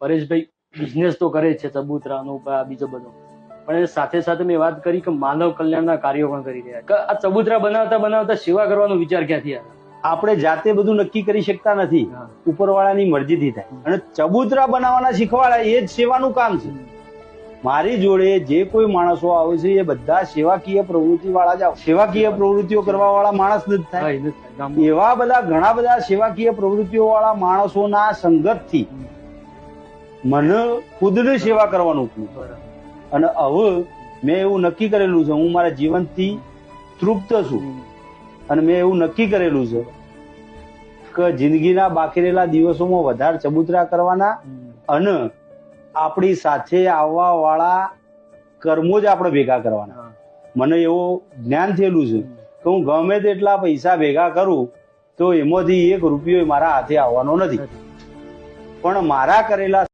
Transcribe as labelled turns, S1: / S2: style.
S1: પરેશભાઈ business તો કરે છે ચબૂતરાનો બીજો બધો, પણ એ સાથે સાથે મેં વાત કરી કે માનવ કલ્યાણના કાર્યો પણ કરી રહ્યા. કે આ ચબૂતરા બનાવતા બનાવતા સેવા કરવાનો વિચાર ક્યાંથી આવ્યો?
S2: આપણે જાતે બધું નક્કી કરી શકતા નથી, ઉપરવાળાની મરજીથી થાય. અને ચબૂતરા બનાવવાના શીખવાડા એ જ સેવાનું કામ છે. મારી જોડે જે કોઈ માણસો આવે છે એ બધા સેવાકીય પ્રવૃત્તિ વાળા જ આવે. સેવાકીય પ્રવૃત્તિઓ કરવા વાળા માણસ જ થાય. એવા બધા ઘણા બધા સેવાકીય પ્રવૃત્તિઓ વાળા માણસોના સંગતથી મને ખુદને સેવા કરવાનું થયું. અને હવે મેં એવું નક્કી કરેલું છે, હું મારા જીવનથી તૃપ્ત છું. અને મેં એવું નક્કી કરેલું છે કે જિંદગીના બાકી રહેલા દિવસોમાં વધારે ચબૂતરા કરવાના અને આપણી સાથે આવવા વાળા કર્મો જ આપણે ભેગા કરવાના. મને એવું જ્ઞાન થયેલું છે કે હું ગમે તેટલા પૈસા ભેગા કરું તો એમાંથી 1 રૂપિયો મારા હાથે આવવાનો નથી, પણ મારા કરેલા